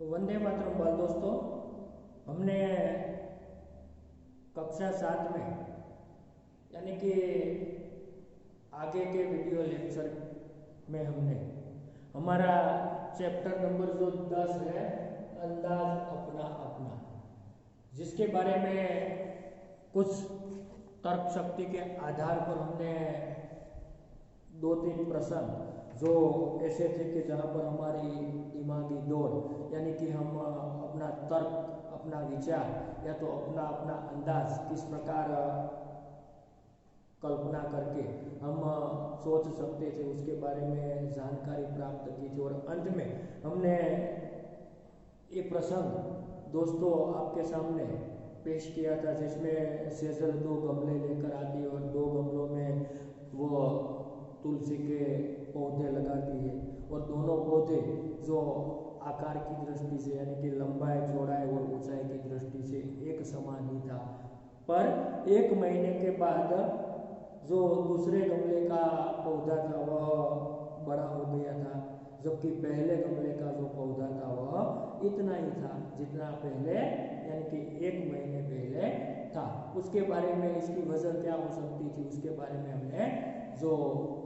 वंदे मातरम बाल दोस्तों, हमने कक्षा 7 में यानी कि आगे के वीडियो लेक्चर में हमने हमारा चैप्टर नंबर जो 10 है, अंदाज अपना अपना, जिसके बारे में कुछ तर्क शक्ति के आधार पर हमने 2-3 प्रश्न जो ऐसे थे कि जहाँ पर हमारी दिमागी दौड़ यानी कि हम अपना तर्क, अपना विचार या तो अपना अपना अंदाज किस प्रकार कल्पना करके हम सोच सकते थे उसके बारे में जानकारी प्राप्त की थी। और अंत में हमने ये प्रसंग दोस्तों आपके सामने पेश किया था, जिसमें सेजल 2 गमले लेकर आती है और 2 गमलों में वो तुलसी के पौधे लगाती है और दोनों पौधे जो आकार की दृष्टि से यानी कि लंबाई, चौड़ाई और ऊंचाई की दृष्टि से एक समान ही था, पर 1 महीने के बाद जो दूसरे गमले का पौधा था वह बड़ा हो गया था, जबकि पहले गमले का जो पौधा था वह इतना ही था जितना पहले यानी कि 1 महीने पहले था। उसके बारे में इसकी वजह क्या हो सकती थी उसके बारे में हमने जो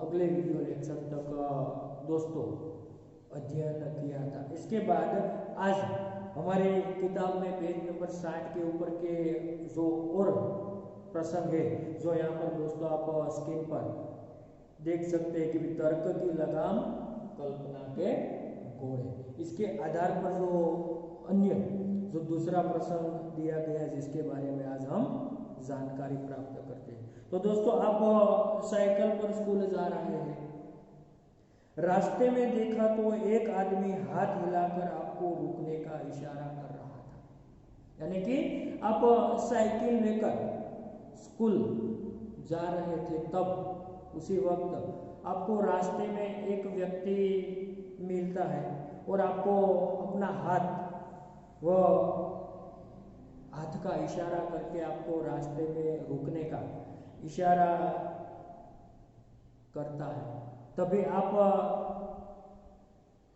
अगले वीडियो लेक्चर तक दोस्तों अध्ययन किया था। इसके बाद आज हमारी किताब में पेज नंबर 60 के ऊपर के जो और प्रसंग है जो यहाँ पर दोस्तों आप स्क्रीन पर देख सकते हैं कि तर्क की लगाम कल्पना के घोड़े, इसके आधार पर जो अन्य जो दूसरा प्रसंग दिया गया है जिसके बारे में आज हम जानकारी प्राप्त करते हैं। तो दोस्तों आप साइकिल पर स्कूल जा रहे हैं, रास्ते में देखा तो एक आदमी हाथ हिलाकर आपको रुकने का इशारा कर रहा था। यानी कि आप साइकिल लेकर स्कूल जा रहे थे, तब उसी वक्त आपको रास्ते में एक व्यक्ति मिलता है और आपको अपना हाथ का इशारा करके आपको रास्ते में रुकने का इशारा करता है, तभी आप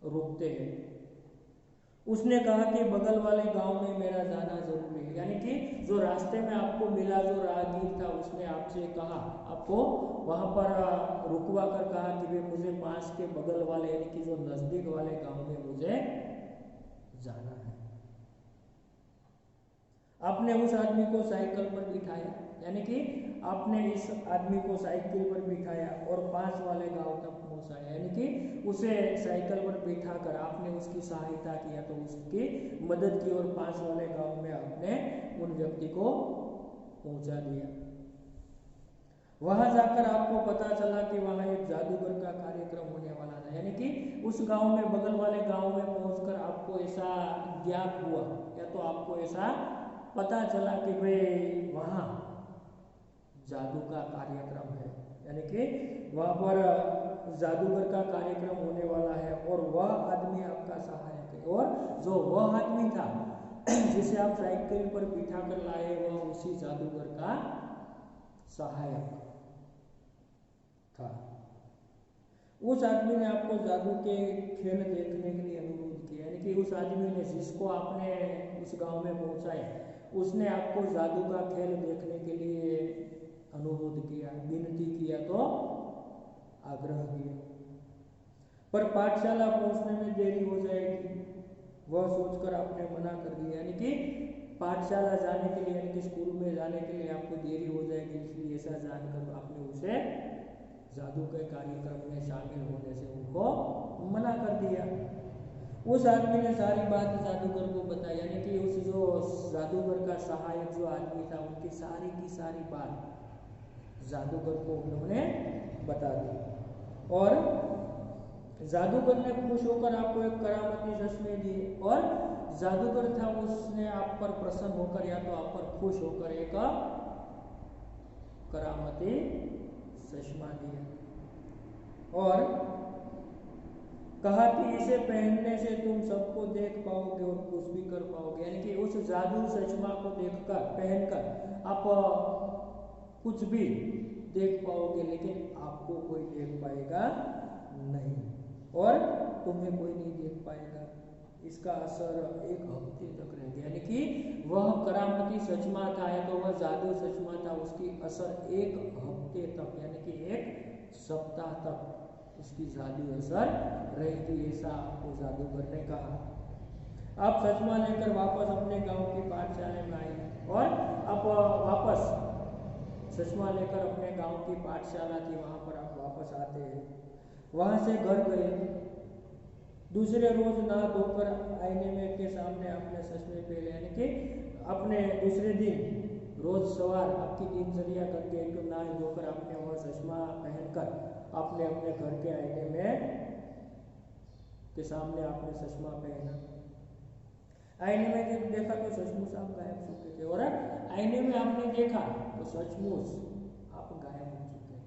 रुकते हैं। उसने कहा कि बगल वाले गांव में मेरा जाना जरूरी है। यानी कि जो रास्ते में आपको मिला जो राहगीर था उसने आपसे कहा, आपको वहां पर रुकवा कर कहा कि भाई मुझे पास के बगल वाले यानी कि जो नजदीक वाले गांव में मुझे जाना है। आपने उस आदमी को साइकिल पर बिठाया, यानी कि आपने इस आदमी को साइकिल पर बिठाया और पास वाले गांव तक पहुंचाया, यानी कि उसे साइकिल पर बिठाकर आपने उसकी सहायता किया, तो उसकी मदद की और पास वाले गांव में आपने उन व्यक्ति को पहुंचा दिया। वहां जाकर आपको पता चला कि वहां एक जादूगर का कार्यक्रम होने वाला था। यानी कि उस गांव में, बगल वाले गांव में पहुंचकर आपको ऐसा ज्ञात हुआ या तो आपको ऐसा पता चला कि भाई वहां जादू का कार्यक्रम है, यानी कि वहां पर जादूगर का कार्यक्रम होने वाला है और वह आदमी आपका सहायक है। और जो वह आदमी था जिसे आप साइकिल पर बिठा कर लाए वह उसी जादूगर का सहायक था। उस आदमी ने आपको जादू के खेल देखने के लिए अनुरोध किया, यानी कि उस आदमी ने जिसको आपने उस गांव में पहुंचाया उसने आपको जादू का खेल देखने के लिए अनुरोध किया, विनती किया, तो आग्रह किया, पर पाठशाला पहुंचने में देरी हो जाएगी वह सोचकर आपने मना कर दिया। यानी कि पाठशाला जाने के लिए यानी कि स्कूल में जाने के लिए आपको देरी हो जाएगी, इसलिए ऐसा जानकर आपने उसे जादू के कार्यक्रम में शामिल होने से उनको मना कर दिया। उस आदमी ने सारी बात जादूगर को बताई, यानी कि उस जो जादूगर का सहायक जो आदमी था उनकी सारी की सारी बात जादूगर को उन्होंने बता दी और जादूगर ने खुश होकर आपको एक करामती चश्मे दिए और जादूगर था उसने आप पर प्रसन्न होकर या तो आप पर खुश होकर एक करामती चश्मा दिया और कहा कि इसे पहनने से तुम सबको देख पाओगे और कुछ भी कर पाओगे। यानी कि उस जादू चश्मा को देखकर, पहनकर आप कुछ भी देख पाओगे लेकिन आपको कोई देख पाएगा नहीं और तुम्हें कोई नहीं देख पाएगा। इसका असर एक हफ्ते तक रहेगा, यानी कि वह करामती सचमा था या तो वह जादू सचमा था, उसकी असर एक हफ्ते तक यानी कि एक सप्ताह तक उसकी जादू असर रहेगी, ऐसा आपको जादूगर ने कहा। आप सचमा लेकर वापस अपने गांव की पाठशाला में आए और आप वापस सचमा लेकर अपने गांव की पाठशाला थी वहां पर आप वापस आते हैं, वहां से घर गए। दूसरे रोज नहा धोकर आईने में के सामने आपने चश्मे पहले, यानी कि अपने दूसरे दिन रोज सवार आपकी दिनचर्या करके एकदम नहा धोकर आपने वह चश्मा पहनकर आपने अपने घर के आईने में के सामने आपने चश्मा पहना। आईने में जब देखा तो सचमुच आप गायब हो चुके थे, और आईने में आपने देखा तो सचमुच आप गायब हो चुके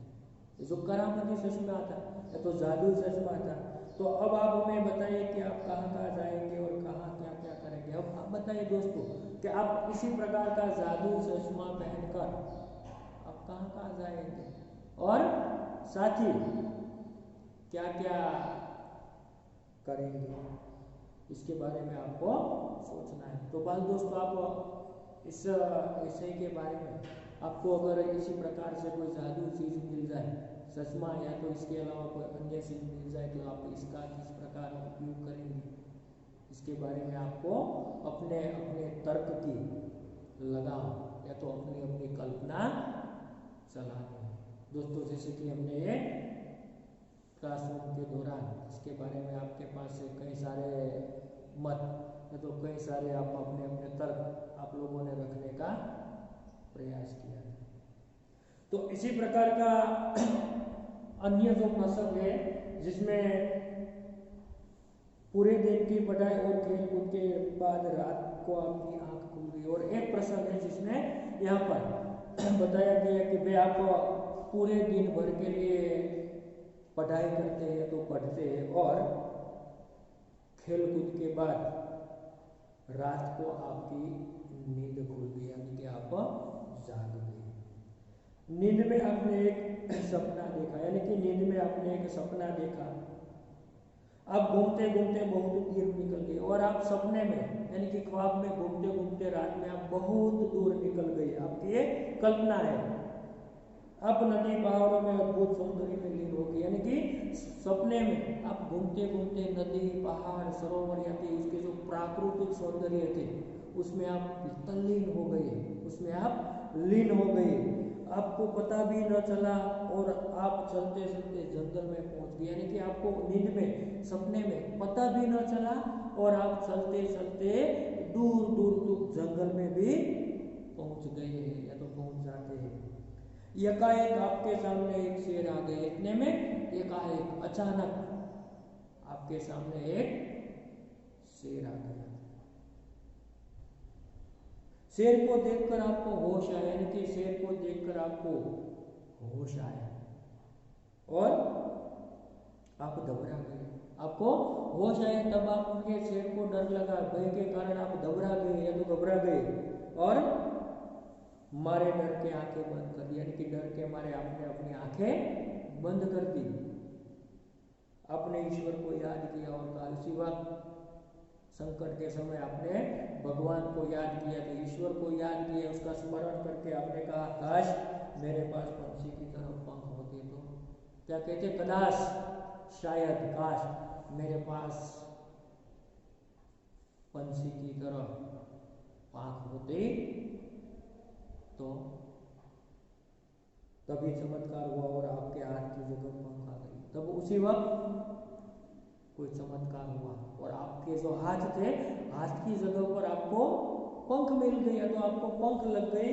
थे। जो करामती चश्मा था या तो जादू चश्मा था। तो अब आप हमें बताइए कि आप कहाँ कहाँ जाएंगे और कहाँ क्या क्या करेंगे। अब आप बताइए दोस्तों कि आप इसी प्रकार का जादू चश्मा पहनकर आप कहाँ कहाँ जाएंगे और साथ ही क्या क्या करेंगे, इसके बारे में आपको सोचना है। तो बस दोस्तों आप इस विषय के बारे में आपको अगर इसी प्रकार से कोई जादू चीज़ मिल जाए, चश्मा या तो इसके अलावा कोई अन्य चीज़ मिल जाए, तो आप इसका किस प्रकार उपयोग करेंगे, इसके बारे में आपको अपने अपने तर्क की लगाम या तो अपनी अपनी कल्पना चलानी है। दोस्तों जैसे कि हमने ये क्लासरूम के दौरान इसके बारे में आपके पास से कई सारे मत या तो कई सारे आप अपने अपने तर्क आप लोगों ने रखने का प्रयास किया। तो इसी प्रकार का अन्य जो प्रसंग है जिसमें पूरे दिन की पढ़ाई और खेलकूद के बाद रात को आपकी आंख खुल गई, और एक प्रसंग है जिसमें यहाँ पर बताया गया कि भाई आप पूरे दिन भर के लिए पढ़ाई करते हैं तो पढ़ते हैं और खेलकूद के बाद रात को आपकी नींद खुल गई, यानी कि आप जाग गए। नींद में आपने एक सपना देखा, यानी कि नींद में आपने एक सपना देखा, आप घूमते घूमते बहुत दूर निकल गए और आप सपने में यानी कि ख्वाब में घूमते घूमते रात में आप बहुत दूर निकल गए। आपकी ये कल्पना है, आप नदी पहाड़ों में अद्भुत सौंदर्य में लीन हो गए, यानी कि सपने में आप घूमते घूमते नदी पहाड़ सरोवर या कि उसके जो प्राकृतिक सौंदर्य थे उसमें आप तल्लीन हो गए, उसमें आप लीन हो गए, आपको पता भी न चला और आप चलते चलते जंगल में पहुंच गए, यानी कि आपको नींद में सपने में पता भी न चला और आप चलते चलते दूर दूर तक जंगल में भी पहुंच गए या तो पहुंच जाते हैं। एकाएक आपके सामने एक शेर आ गए, इतने में एकाएक अचानक आपके सामने एक शेर आ गया। शेर को देखकर आपको होश आया, यानी कि शेर को देखकर आपको होश आया और आप घबरा गए। आपको होश आया तब आपके शेर को डर लगा, भय के कारण आप घबरा गए या तो घबरा गए और मारे डर के आंखें बंद कर दी, यानी कि डर के मारे आपने अपनी आंखें बंद कर दी। आपने ईश्वर को याद किया और कहा, इसी वक्त संकट के समय आपने भगवान को याद किया, तो ईश्वर को याद किया, उसका स्मरण करके आपने कहा काश मेरे पास पंछी की तरह पंख होते। तो क्या कहते, कदाश शायद काश मेरे पास पंछी की तरह पंख होते तो तभी चमत्कार हुआ और आपके हाथ की जगह पंख आ गई। तब उसी वक्त कोई चमत्कार हुआ और आपके जो हाथ थे हाथ की जगह पर आपको पंख मिल गए, या तो आपको पंख लग गए,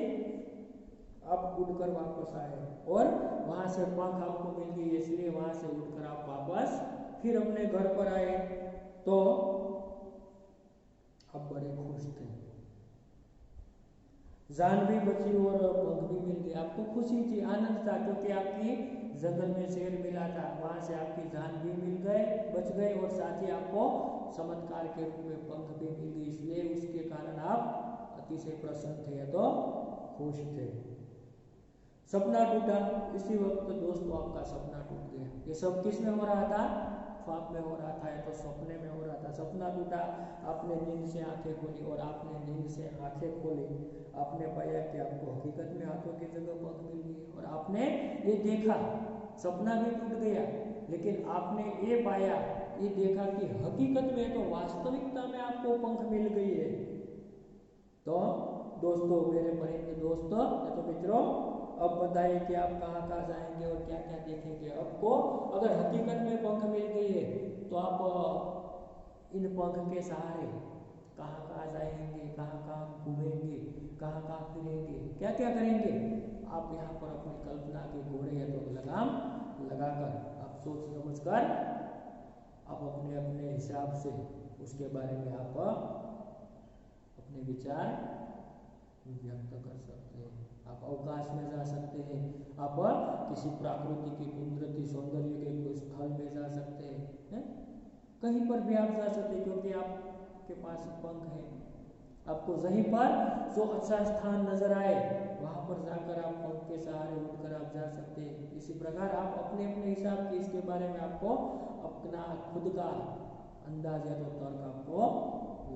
आप उड़कर वापस आए और वहां से पंख आपको मिल गई, इसलिए वहां से उड़कर आप वापस फिर अपने घर पर आए तो आप बड़े खुश थे, जान भी बची और पंख भी मिल गए। आपको खुशी थी, आनंद था, क्योंकि आपकी जंगल में शेर मिला था, वहां से आपकी जान भी मिल गए बच गए और साथ ही आपको चमत्कार के रूप में पंख भी मिल गए, इसलिए उसके कारण आप अतिशय प्रसन्न थे या तो खुश थे। सपना टूटा, इसी वक्त दोस्तों आपका सपना टूट गया। ये सब किसमें हो रहा था, ख्वाब में हो रहा था या तो सपने में हो रहा था। सपना टूटा, आपने नींद से आंखें खोली और आपने नींद से आंखें खोली, आपने पाया कि आपको हकीकत में हाथों की जगह पंख मिल गई और आपने ये देखा, सपना भी टूट गया लेकिन आपने ये पाया, ये देखा कि हकीकत में तो वास्तविकता में आपको पंख मिल गई है। तो दोस्तों, मेरे परिंदे दोस्तों या तो मित्रों, अब बताइए कि आप कहाँ कहाँ जाएंगे और क्या क्या देखेंगे। आपको अगर हकीकत में पंख मिल गई है तो आप इन पंख के सहारे कहाँ कहाँ जाएंगे, कहाँ कहाँ घूमेंगे, कहाँ कहाँ फिरेंगे, क्या क्या करेंगे। आप यहाँ पर अपनी कल्पना के घोड़े या तो लगाम लगाकर आप सोच समझ कर आप अपने अपने हिसाब से उसके बारे में आप अपने विचार व्यक्त कर सकते हैं। आप अवकाश में जा सकते हैं, आप किसी प्राकृतिक की कुदरती सौंदर्य के कोई स्थल में जा सकते हैं, कहीं पर भी आप जा सकते हैं क्योंकि आपके पास पंख है। आपको वहीं पर जो अच्छा स्थान नजर आए वहां पर जाकर आप पंख के सहारे उठकर आप जा सकते हैं। इसी प्रकार आप अपने अपने हिसाब के इसके बारे में आपको अपना खुद का अंदाज या तो तर्क आपको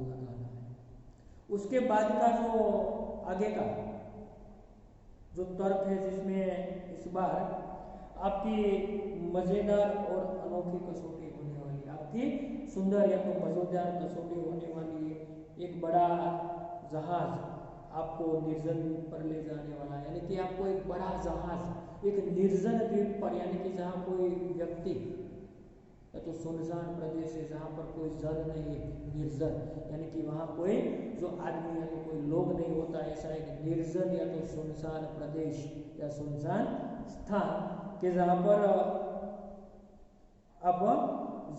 लगाना है। उसके बाद का जो आगे का जो तर्क है जिसमें इस बार आपकी मजेदार और अनोखी कसौटी होने वाली है, आपकी सुंदर या तो मजेदार कसौटी होने वाली है। एक बड़ा जहाज आपको निर्जन द्वीप पर ले जाने वाला है, यानी कि आपको एक बड़ा जहाज एक निर्जन द्वीप पर, यानी कि जहाँ कोई व्यक्ति या तो सुनसान प्रदेश है जहाँ पर कोई जल नहीं है, निर्जन यानी कि वहाँ कोई जो आदमी या तो कोई लोग नहीं होता, ऐसा एक निर्जन या तो सुनसान प्रदेश या सुनसान स्थान के जहाँ पर आप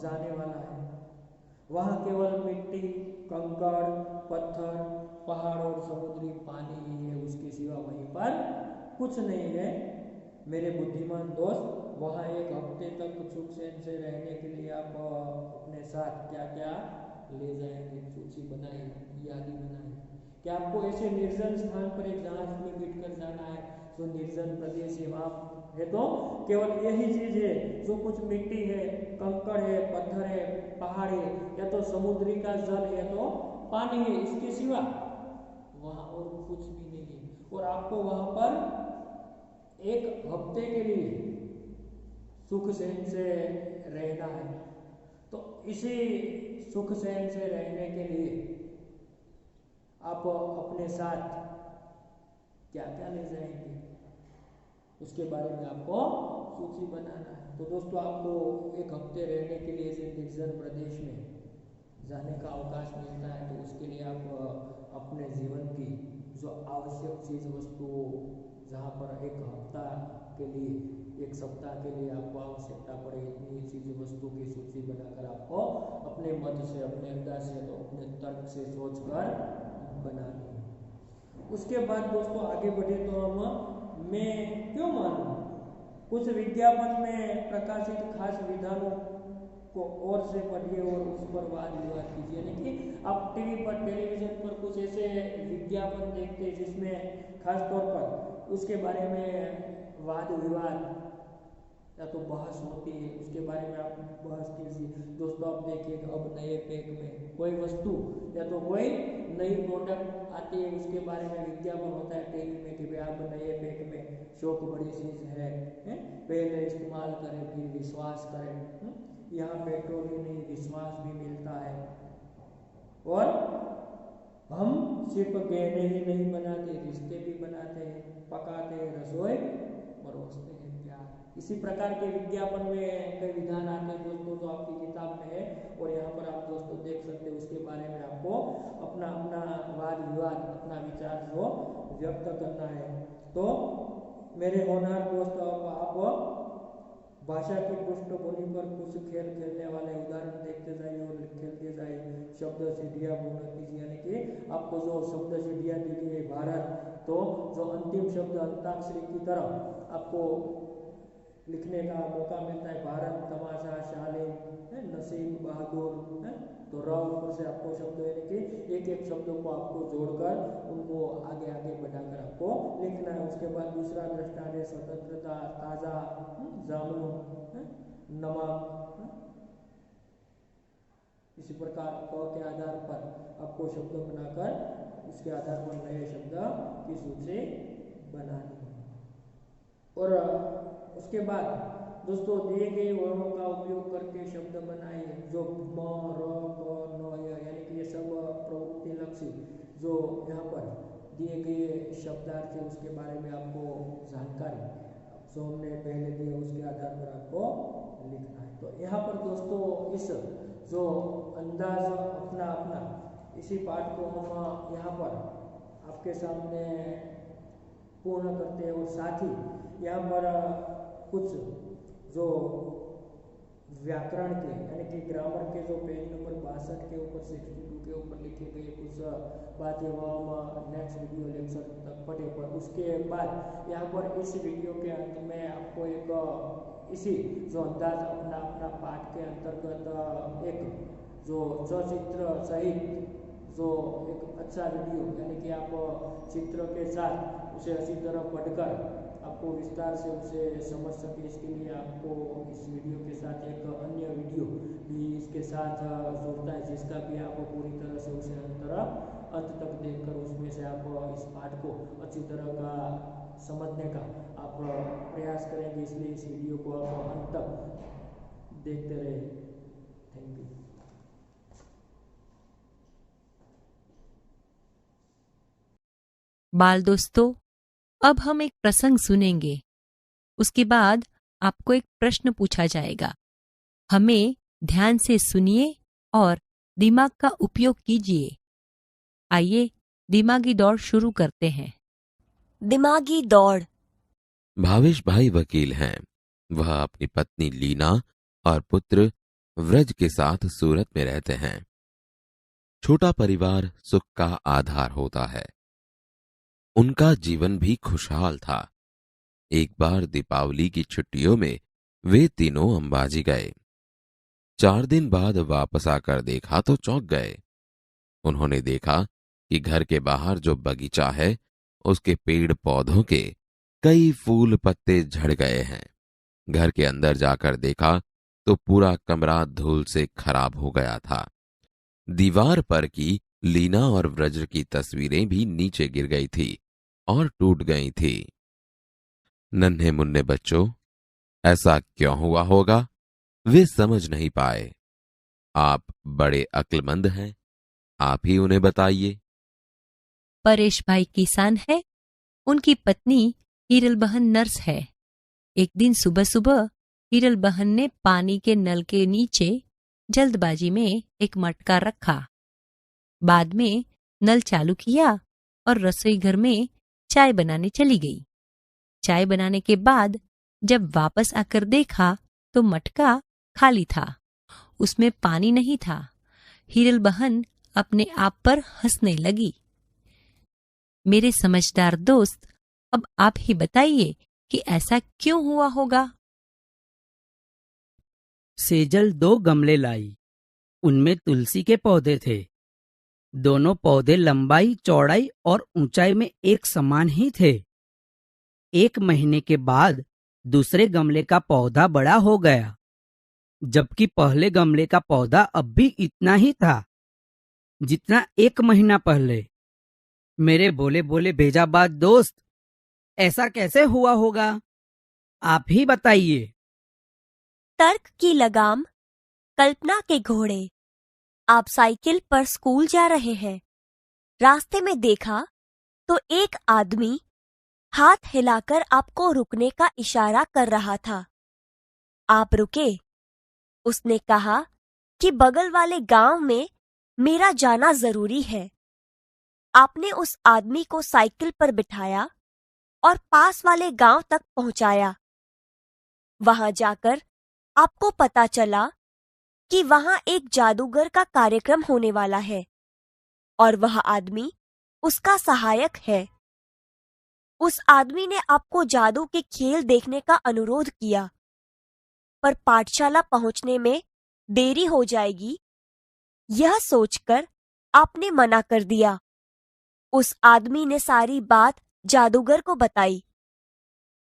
जाने वाला है। वहाँ केवल मिट्टी, कंकड़, पत्थर, पहाड़ और समुद्री पानी ही है, उसके सिवा वहीं पर कुछ नहीं है। मेरे बुद्धिमान दोस्त, वहाँ एक हफ्ते तक सुख चैन से रहने के लिए आप अपने साथ क्या क्या ले जाएंगे, सूची बनाए, यादी बनाए। क्या आपको ऐसे निर्जन स्थान पर एक जहाज में बैठकर जाना है जो निर्जन प्रदेश है, वहाँ है तो केवल यही चीज है जो कुछ मिट्टी है, कंकड़ है, पत्थर है, पहाड़ है या तो समुद्री का जल है तो पानी है, इसके सिवा वहाँ और कुछ भी नहीं है। और आपको वहाँ पर एक हफ्ते के लिए सुख चैन से रहना है। तो इसी सुख चैन से रहने के लिए आप अपने साथ क्या क्या ले जाएंगे उसके बारे में आपको सूची बनाना है। तो दोस्तों, आपको एक हफ्ते रहने के लिए इस निर्जन प्रदेश में जाने का अवकाश मिलता है, तो उसके लिए आप अपने जीवन की जो आवश्यक चीज वस्तु, जहाँ पर एक हफ्ता के लिए, एक सप्ताह के लिए आपको आवश्यकता पड़े, इतनी चीज वस्तु की सूची बनाकर आपको अपने मत से, अपने अंदाज से, तो अपने तर्क से सोचकर बनानी है। उसके बाद दोस्तों आगे बढ़े तो हम मैं क्यों मानूं, कुछ विज्ञापन में प्रकाशित खास विधानों को और से पढ़िए और उस पर वाद विवाद कीजिए। यानी कि आप टीवी पर, टेलीविजन पर कुछ ऐसे विज्ञापन देखते हैं जिसमें खास तौर पर उसके बारे में वाद विवाद या तो बहस होती है, उसके बारे में आप बहस कीजिए। दोस्तों, आप देखिए अब नए पैक में कोई वस्तु या तो कोई नई प्रोडक्ट आती है, उसके बारे में विज्ञापन होता है टीवी में कि भाई आप नए पैक में शौक बड़ी चीज है, पहले इस्तेमाल करें फिर विश्वास करें। यहाँ पेट्रोल ही नहीं, विश्वास भी मिलता है। और हम सिर्फ गहने ही नहीं बनाते, रिश्ते भी बनाते हैं, पकाते हैं, रसोई परोसते हैं, प्यार। इसी प्रकार के विज्ञापन में कई विधान आते हैं दोस्तों, जो आपकी किताब में है और यहाँ पर आप दोस्तों देख सकते हैं। उसके बारे में आपको अपना अपना वाद विवाद, अपना विचार जो व्यक्त करना है। तो मेरे होनहार दोस्त, आप भाषा की पृष्ठभूमि पर कुछ खेल खेलने वाले उदाहरण देखते जाइए और खेलते जाइए। शब्द सीढ़ियाँ पूर्ण कीजिए, यानी कि आपको जो शब्द सीढ़ियाँ दी गई है भारत, तो जो अंतिम शब्द अंताक्षरी की तरह आपको लिखने का मौका मिलता है, भारत, तमाशा, शालीन, नसीब, बहादुर, तो र ऊपर से आपको शब्द, यानी कि एक एक शब्दों को आपको जोड़कर उनको आगे आगे बढ़ाकर आपको लिखना है। उसके बाद दूसरा दृष्टांत है स्वतंत्रता, ताज़ा, जामुन, नमक, इसी प्रकार क के आधार पर आपको शब्द बनाकर उसके आधार पर नए शब्द की सूची बनानी है। और उसके बाद दोस्तों दिए गए वर्णों का उपयोग करके शब्द बनाइए जो म, र, क, न, य यानी कि ये सब प्रवृत्ति लक्षी जो यहाँ पर दिए गए शब्दार्थ है उसके बारे में आपको जानकारी जो हमने पहले दिए उसके आधार पर आपको लिखना है। तो यहाँ पर दोस्तों इस जो अंदाज अपना अपना इसी पाठ को हम यहाँ पर आपके सामने पूर्ण करते हैं और साथ ही यहाँ पर कुछ जो व्याकरण के यानी कि ग्रामर के जो पेज नंबर 62 के ऊपर 62 के ऊपर लिखे गए कुछ बातें वो हम नेक्स्ट वीडियो लेक्चर तक पढ़े पर उसके बाद यहाँ पर इस वीडियो के अंत में आपको एक इसी जो अंदाज अपना अपना पाठ के अंतर्गत एक जो चित्र सहित जो एक अच्छा वीडियो यानी कि आप चित्र के साथ उसे अच्छी तरह पढ़कर आपको विस्तार से उसे समझ सके इसके लिए आपको इस वीडियो के साथ एक अन्य वीडियो भी इसके साथ जोड़ता है जिसका भी आप पूरी तरह से उसे अंत तक देखकर उसमें से आप इस पाठ को अच्छी तरह का समझने का आप प्रयास करेंगे। इसलिए इस वीडियो को आप अंत तक देखते रहे। Thank you. बाल दोस्तों, अब हम एक प्रसंग सुनेंगे। उसके बाद आपको एक प्रश्न पूछा जाएगा। हमें ध्यान से सुनिए और दिमाग का उपयोग कीजिए। आइए दिमागी दौड़ शुरू करते हैं। दिमागी दौड़। भावेश भाई वकील हैं। वह अपनी पत्नी लीना और पुत्र व्रज के साथ सूरत में रहते हैं। छोटा परिवार सुख का आधार होता है। उनका जीवन भी खुशहाल था। एक बार दीपावली की छुट्टियों में वे तीनों अंबाजी गए। 4 दिन बाद वापस आकर देखा तो चौंक गए। उन्होंने देखा कि घर के बाहर जो बगीचा है उसके पेड़ पौधों के कई फूल पत्ते झड़ गए हैं। घर के अंदर जाकर देखा तो पूरा कमरा धूल से खराब हो गया था। दीवार पर की लीना और व्रज की तस्वीरें भी नीचे गिर गई थी और टूट गई थी। नन्हे मुन्ने बच्चों, ऐसा क्यों हुआ होगा? वे समझ नहीं पाए। आप बड़े अक्लमंद हैं, आप ही उन्हें बताइए। परेश भाई किसान है। उनकी पत्नी हीरल बहन नर्स है। एक दिन सुबह सुबह हीरल बहन ने पानी के नल के नीचे जल्दबाजी में एक मटका रखा। बाद में नल चालू किया और रसोई घर में चाय बनाने चली गई। चाय बनाने के बाद जब वापस आकर देखा तो मटका खाली था, उसमें पानी नहीं था। हीरल बहन अपने आप पर हंसने लगी। मेरे समझदार दोस्त, अब आप ही बताइए कि ऐसा क्यों हुआ होगा? सेजल 2 गमले लाई। उनमें तुलसी के पौधे थे। दोनों पौधे लंबाई, चौड़ाई और ऊंचाई में एक समान ही थे। 1 महीने के बाद दूसरे गमले का पौधा बड़ा हो गया, जबकि पहले गमले का पौधा अब भी इतना ही था जितना 1 महीना पहले। मेरे बोले बोले भेजाबाज दोस्त, ऐसा कैसे हुआ होगा? आप ही बताइए। तर्क की लगाम, कल्पना के घोड़े। आप साइकिल पर स्कूल जा रहे हैं। रास्ते में देखा तो एक आदमी हाथ हिलाकर आपको रुकने का इशारा कर रहा था। आप रुके। उसने कहा कि बगल वाले गांव में मेरा जाना जरूरी है। आपने उस आदमी को साइकिल पर बिठाया और पास वाले गांव तक पहुंचाया। वहां जाकर आपको पता चला कि वहां एक जादूगर का कार्यक्रम होने वाला है और वह आदमी उसका सहायक है। उस आदमी ने आपको जादू के खेल देखने का अनुरोध किया, पर पाठशाला पहुंचने में देरी हो जाएगी, यह सोचकर आपने मना कर दिया। उस आदमी ने सारी बात जादूगर को बताई।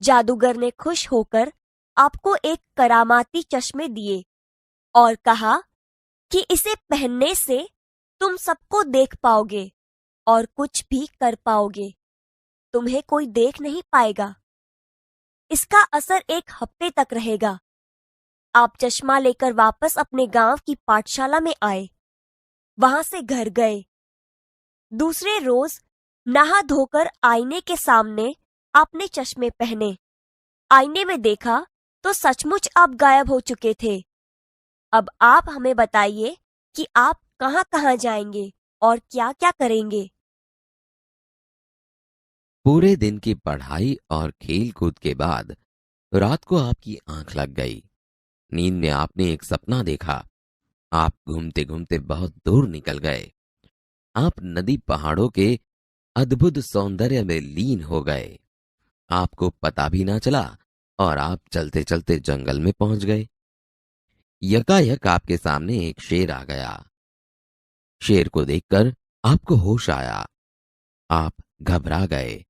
जादूगर ने खुश होकर आपको एक करामाती चश्मे दिए और कहा कि इसे पहनने से तुम सबको देख पाओगे और कुछ भी कर पाओगे। तुम्हें कोई देख नहीं पाएगा। इसका असर 1 हफ्ते तक रहेगा। आप चश्मा लेकर वापस अपने गांव की पाठशाला में आए, वहां से घर गए। दूसरे रोज नहा धोकर आईने के सामने आपने चश्मे पहने। आईने में देखा तो सचमुच आप गायब हो चुके थे। अब आप हमें बताइए कि आप कहां-कहां जाएंगे और क्या-क्या करेंगे। पूरे दिन की पढ़ाई और खेल कूद के बाद रात को आपकी आंख लग गई। नींद में आपने एक सपना देखा। आप घूमते घूमते बहुत दूर निकल गए। आप नदी पहाड़ों के अद्भुत सौंदर्य में लीन हो गए। आपको पता भी ना चला और आप चलते चलते जंगल में पहुंच गए। यकायक आपके सामने एक शेर आ गया। शेर को देखकर आपको होश आया। आप घबरा गए,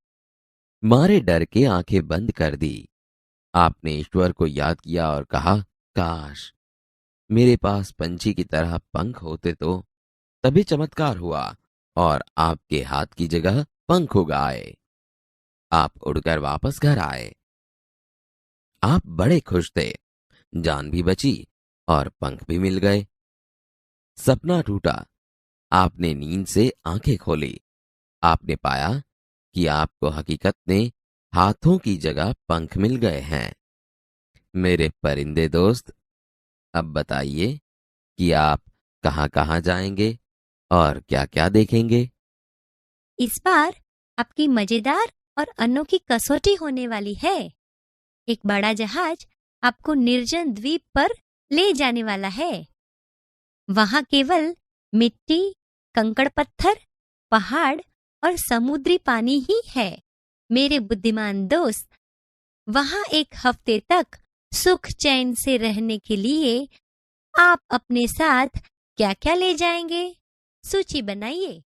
मारे डर के आंखें बंद कर दी। आपने ईश्वर को याद किया और कहा, काश मेरे पास पंछी की तरह पंख होते तो तभी चमत्कार हुआ और आपके हाथ की जगह पंख उग आए। आप उड़कर वापस घर आए। आप बड़े खुश थे। जान भी बची और पंख भी मिल गए। सपना टूटा। आपने नींद से आंखें खोली। आपने पाया कि आपको हकीकत में हाथों की जगह पंख मिल गए हैं। मेरे परिंदे दोस्त, अब बताइए कि आप कहां कहां जाएंगे और क्या क्या देखेंगे। इस बार आपकी मजेदार और अनोखी कसौटी होने वाली है। एक बड़ा जहाज आपको निर्जन द्वीप पर ले जाने वाला है। वहां केवल मिट्टी, कंकड़ पत्थर, पहाड़ और समुद्री पानी ही है। मेरे बुद्धिमान दोस्त, वहां 1 हफ्ते तक सुख चैन से रहने के लिए आप अपने साथ क्या क्या ले जाएंगे? सूची बनाइए।